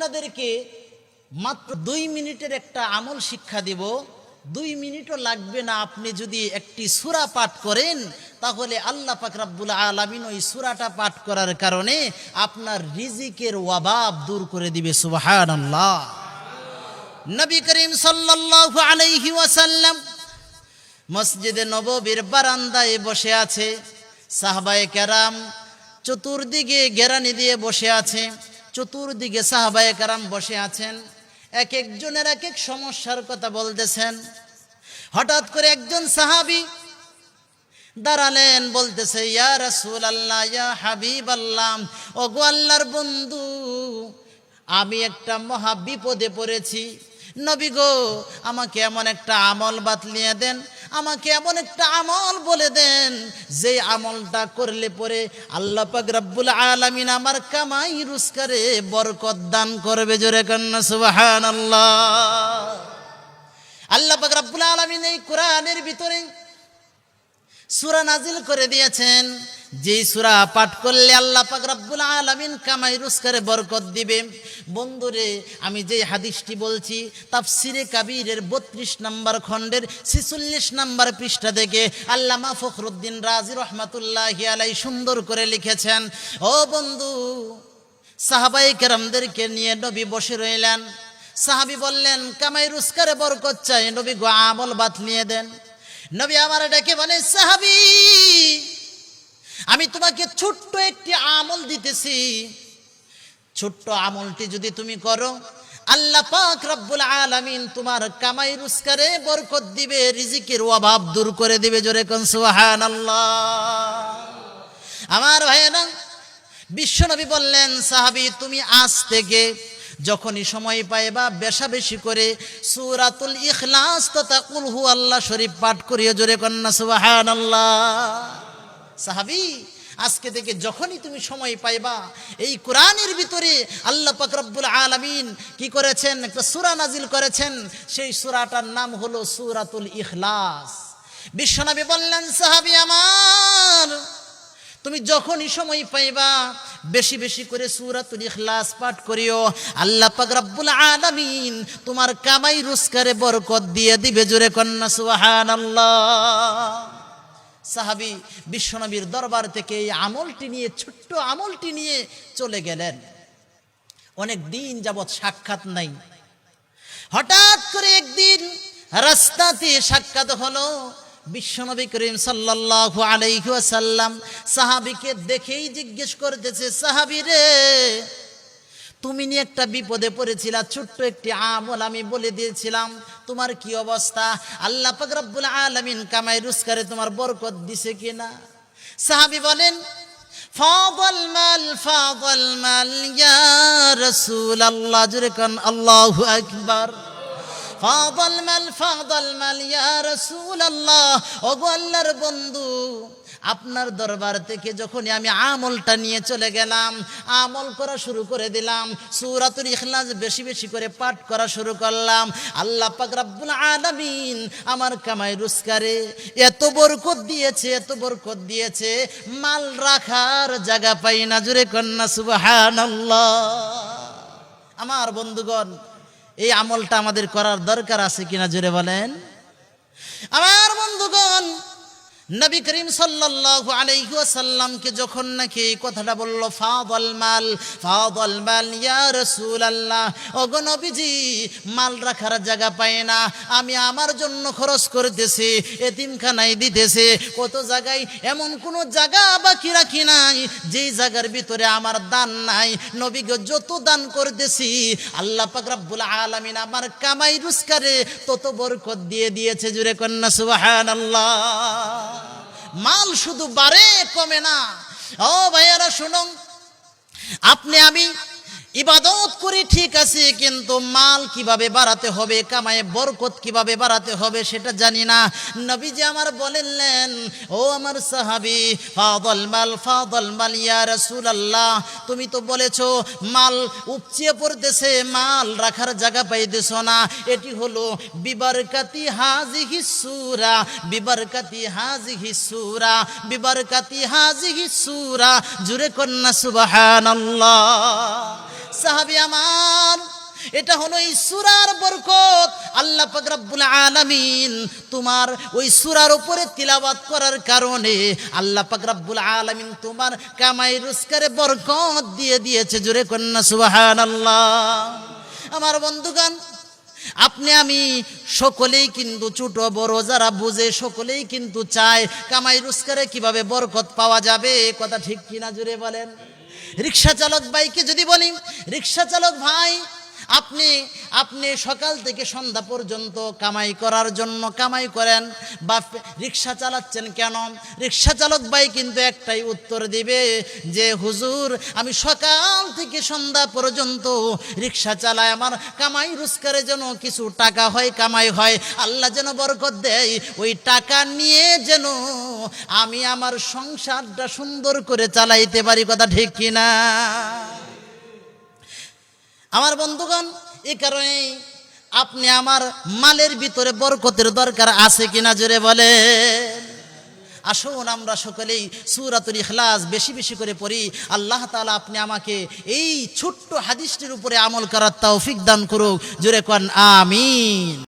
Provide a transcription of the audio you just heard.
আপনাদেরকে মাত্র 2 মিনিটের একটা আমল শিক্ষা দিব। 2 মিনিটও লাগবে না। আপনি যদি একটি সূরা পাঠ করেন তাহলে আল্লাহ পাক রব্বুল আলামিন ওই সূরাটা পাঠ করার কারণে আপনার রিজিকের অভাব দূর করে দিবে। সুবহানাল্লাহ। নবী করিম সাল্লাল্লাহু আলাইহি ওয়াসাল্লাম মসজিদে নববীর বারান্দায় বসে আছে। সাহাবায়ে কেরাম চতুর্দিকে ঘেরানি দিয়ে বসে আছে। চতুর্দিকে সাহাবায়ে কেরাম বসে আছেন, এক একজনের এক এক সমস্যার কথা বলতেছেন। হঠাৎ করে একজন সাহাবী দাঁড়ালেন, বলতেছে, ইয়া রাসূলুল্লাহ, ইয়া হাবিবাল্লাহ, ওগো আল্লাহর বন্ধু, আমি একটা মহা বিপদে পড়েছি। নবী গো, আমাকে এমন একটা আমল বাতলিয়ে দেন, আমাকে এমন একটা আমল বলে দেন যে আমলটা করলে পরে আল্লাহ পাক রব্বুল আলামিন আমার কামাই রোজগারে বরকত দান করবে। জোরে কন্না সুবহানাল্লাহ। আল্লাহ পাক রব্বুল আলামিন এই কোরআনের ভিতরে সূরা নাজিল করে দিয়েছেন, যেই সূরা পাঠ করলে আল্লাহ পাক রব্বুল আলামিন কামাই রোজগারে বরকত দিবে। বন্ধুরে, আমি যেই হাদিসটি বলছি তাফসিরে কাবীরের 32 নম্বর খণ্ডের 46 নম্বর পৃষ্ঠা থেকে আল্লামা ফখরুদ্দিন রাজি রহমাতুল্লাহি আলাইহি সুন্দর করে লিখেছেন। ও বন্ধু, সাহাবায়ে কেরামদেরকে নিয়ে নবী বসে রইলেন। সাহাবী বললেন, কামাই রোজগারে বরকত চাই, নবী গো আমল বাতলিয়ে দেন। নবী আমার ডেকে বলে, সাহাবী, আমি তোমাকে ছোট্ট একটি আমল দিতেছি। ছোট্ট আমলটি যদি তুমি করো, আল্লাহ পাক রব্বুল আলামিন তোমার কামাই রোজগারে বরকত দিবে, রিজিকের অভাব দূর করে দিবে। জোরে কোন সুবহানাল্লাহ। আমার ভাইয়েরা, বিশ্বনবী বললেন, সাহাবী, তুমি আজ থেকে যখনই সময় পাইবা বেশা বেশি করে সূরাতুল ইখলাস তথা কুল হু আল্লাহ শরীফ পাঠ করিও। জোরে কন্না সুবহানাল্লাহ। সাহাবী, আজকে থেকে যখনই তুমি সময় পাইবা এই কোরআনের ভিতরে আল্লাহ পাক রব্বুল আলামিন কি করেছেন, একটা সূরা নাজিল করেছেন। সেই সূরাটার নাম হলো সূরাতুল ইখলাস। বিশ্বনবী বললেন, সাহাবী আমার, তুমি যখনই সময় পাইবা বেশি বেশি করে সূরাতুল ইখলাস পাঠ করিও, আল্লাহ পাক রব্বুল আলামিন তোমার কামাই রোজগারে বরকত দিয়ে দিবে। জোরে কন্না সুবহানাল্লাহ। সাহাবী বিশ্বনবীর দরবার থেকে এই আমলটি নিয়ে, ছোট্ট আমলটি নিয়ে চলে গেলেন। অনেক দিন যাবৎ সাক্ষাৎ নাই। হঠাৎ করে একদিন রাস্তাতে সাক্ষাৎ হলো। বিশ্বনবী করিম সাল্লাল্লাহু আলাইহি ওয়াসাল্লাম সাহাবীকে দেখেই জিজ্ঞেস করতেছে, সাহাবী রে, তুমি নিয়ে একটা বিপদে পড়েছিলা, ছোট্ট একটি আমল আমি বলে দিয়েছিলাম, তোমার কি অবস্থা? আল্লাহ পাক রব্বুল আলামিন কামাই রোজগারে তোমার বরকত দিছে কিনা? সাহাবী বলেন, ফাদাল মাল ইয়া রাসূলুল্লাহ। জোরে কোন আল্লাহু আকবার। ফাদাল মাল ইয়া রাসূলুল্লাহ। ওগো আল্লাহর বন্ধু, আপনার দরবার থেকে যখনই আমি আমলটা নিয়ে চলে গেলাম, আমল করা শুরু করে দিলাম, সূরাতুল ইখলাস বেশি বেশি করে পাঠ করা শুরু করলাম, আল্লাহ পাক রব্বুল আলামিন আমার কামাই রোজগারে এত বরকত দিয়েছে, এত বরকত দিয়েছে, মাল রাখার জায়গা পাই না। জোরে কন্না সুবহানাল্লাহ। আমার বন্ধুগণ, এই আমলটা আমাদের করার দরকার আছে কিনা? জোরে বলেন। আমার বন্ধুগণ, নবী করিম সাল্লাল্লাহু আলাইহি ওয়াসাল্লামকে যখন নাকি এই কথাটা বলল, ফাদাল মাল ইয়া রাসূলুল্লাহ, ওগো নবীজি, মাল রাখার জায়গা পাই না, আমি আমার জন্য খরচ করতেছি, এতিমখানায় দিতেছি, কত জায়গায় এমন কোন জায়গা বাকি রাখি নাই যেই জায়গার ভিতরে আমার দান নাই। নবী গো, যত দান করতেছি আল্লাহ পাক রব্বুল আলামিন আমার কামাই রোজগারে তত বরকত দিয়ে দিয়েছে। জোরে কন্না সুবহানাল্লাহ। মাল শুধু বাড়ে, কমে না। ও ভাইয়ারা শুনুন, আপনি আমি ইবাদত করি ঠিক আছে, কিন্তু মাল কিভাবে বাড়াতে হবে, কামায়ে বরকত কিভাবে বাড়াতে হবে সেটা জানি না। নবীজি আমার বললেন, ও আমার সাহাবী, ফাদাল মাল ইয়া রাসূলুল্লাহ, তুমি তো বলেছো মাল উপচিয়ে পড়তেছে, মাল রাখার জায়গা পাইতেছো না। এটি হলো বিবারকাতি হাযিহি সূরা, বিবারকাতি হাযিহি সূরা, বিবারকাতি হাযিহি সূরা। জোরে কন্না সুবহানাল্লাহ। সাহাবী আমার এটা হলো এই সূরার বরকত। আল্লাহ পাক রব্বুল আলামিন তোমার ওই সূরার উপরে তিলাওয়াত করার কারণে আল্লাহ পাক রব্বুল আলামিন তোমার কামাই রোজগারে বরকত দিয়ে দিয়েছে। জোরে কন্যা সুবহানাল্লাহ। আমার বন্ধুগণ, আপনি আমি সকলেই কিন্তু ছোট বড় যারা বুঝে সকলেই কিন্তু চায় কামাই রোজগারে কিভাবে বরকত পাওয়া যাবে। কথা ঠিক কিনা জুড়ে বলেন। রিক্সা চালক ভাইকে যদি বলি, রিক্সা চালক ভাই, আপনি সকাল থেকে সন্ধ্যা পর্যন্ত কামাই করার জন্য কামাই করেন বা রিক্সা চালাচ্ছেন কেন? রিক্সা চালক ভাই কিন্তু একটাই উত্তর দিবে যে হুজুর, আমি সকাল থেকে সন্ধ্যা পর্যন্ত রিক্সা চালাই, আমার কামাই রোজগারে যেন কিছু টাকা হয়, কামাই হয়, আল্লাহ যেন বরকত দেয়, ওই টাকা নিয়ে যেন আমি আমার সংসারটা সুন্দর করে চালাইতে পারি। কথা ঠিক কিনা? আমার বন্ধুগণ, এই কারণে আপনি আমার মালের ভিতরে বরকতের দরকার আছে কিনা জোরে বলেন। আসুন আমরা সকলেই সূরাতুল ইখলাস বেশি বেশি করে পড়ি। আল্লাহ তাআলা আপনি আমাকে এই ছোট্ট হাদিসটির উপরে আমল করার তৌফিক দান করুক। জোরে কোন আমিন।